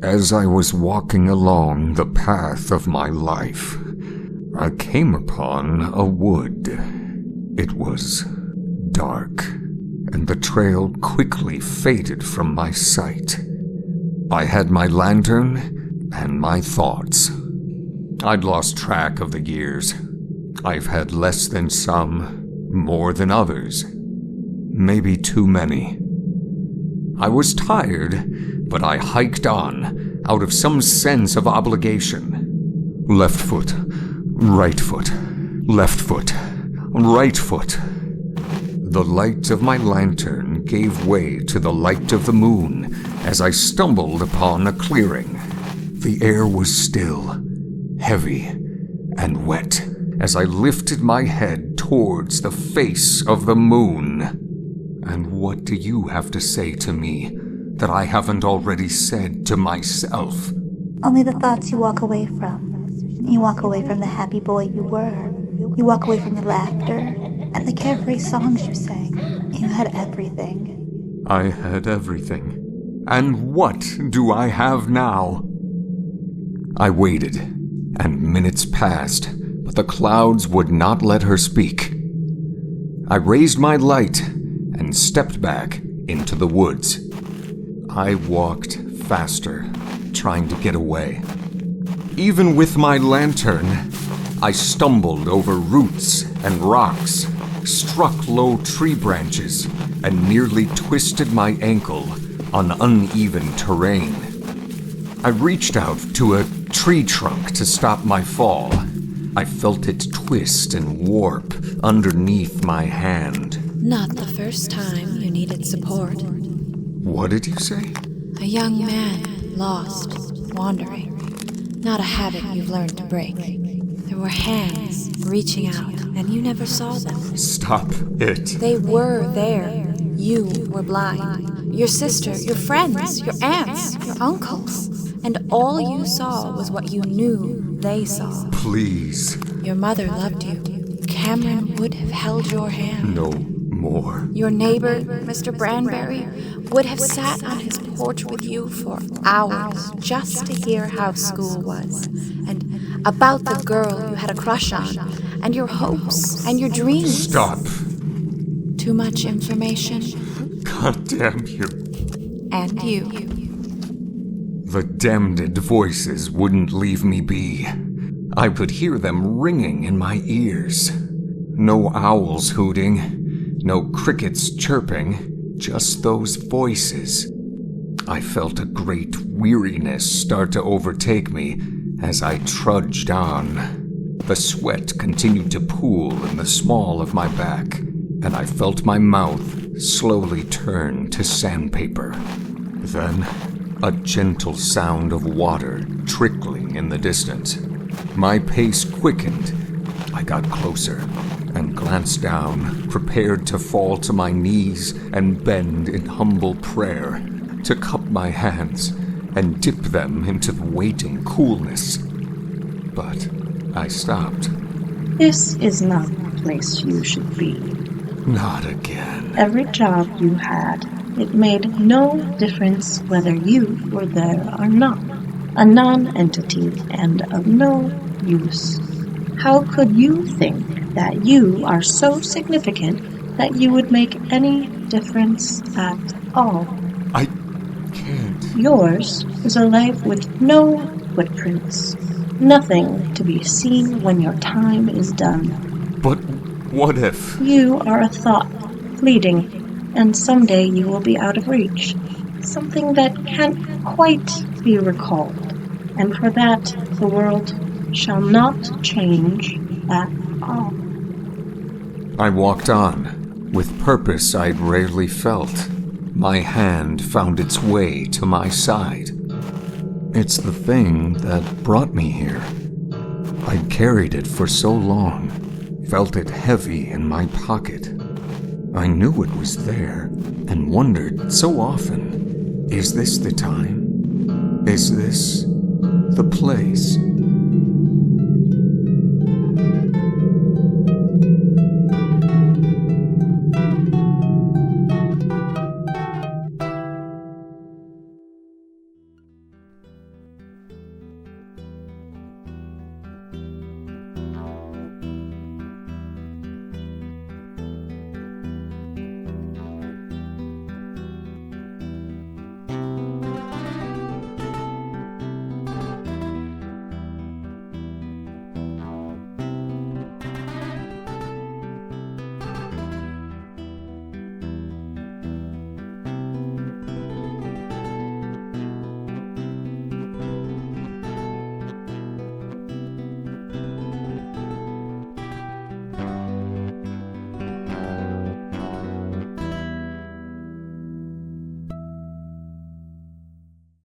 As I was walking along the path of my life, I came upon a wood. It was dark, and the trail quickly faded from my sight. I had my lantern and my thoughts. I'd lost track of the years. I've had less than some, more than others. Maybe too many. I was tired, but I hiked on, out of some sense of obligation. Left foot, right foot, left foot, right foot. The light of my lantern gave way to the light of the moon as I stumbled upon a clearing. The air was still, heavy, and wet as I lifted my head towards the face of the moon. And what do you have to say to me that I haven't already said to myself? Only the thoughts you walk away from. You walk away from the happy boy you were. You walk away from the laughter and the carefree songs you sang. You had everything. I had everything. And what do I have now? I waited, and minutes passed, but the clouds would not let her speak. I raised my light and stepped back into the woods. I walked faster, trying to get away. Even with my lantern, I stumbled over roots and rocks, struck low tree branches, and nearly twisted my ankle on uneven terrain. I reached out to a tree trunk to stop my fall. I felt it twist and warp underneath my hand. Not the first time you needed support. What did you say? A young man, lost, wandering. Not a habit you've learned to break. There were hands reaching out, and you never saw them. Stop it. They were there. You were blind. Your sister, your friends, your aunts, your uncles. And all you saw was what you knew they saw. Please. Your mother loved you. Cameron would have held your hand. No more. Your neighbor, Mr. Branberry, would have sat on his porch with you for hours just to hear how school was, and about the girl you had a crush on, and your hopes and your dreams. Stop. Too much information. God damn you. And you. The damned voices wouldn't leave me be. I could hear them ringing in my ears. No owls hooting. No crickets chirping, just those voices. I felt a great weariness start to overtake me as I trudged on. The sweat continued to pool in the small of my back, and I felt my mouth slowly turn to sandpaper. Then, a gentle sound of water trickling in the distance. My pace quickened. I got closer and glanced down, prepared to fall to my knees and bend in humble prayer, to cup my hands and dip them into the waiting coolness. But I stopped. This is not the place you should be. Not again. Every job you had, it made no difference whether you were there or not. A non-entity and of no use. How could you think that you are so significant that you would make any difference at all? I can't. Yours is a life with no footprints. Nothing to be seen when your time is done. But what if? You are a thought, fleeting, and someday you will be out of reach. Something that can't quite be recalled. And for that, the world shall not change at all. I walked on, with purpose I'd rarely felt. My hand found its way to my side. It's the thing that brought me here. I'd carried it for so long, felt it heavy in my pocket. I knew it was there, and wondered so often, is this the time? Is this the place?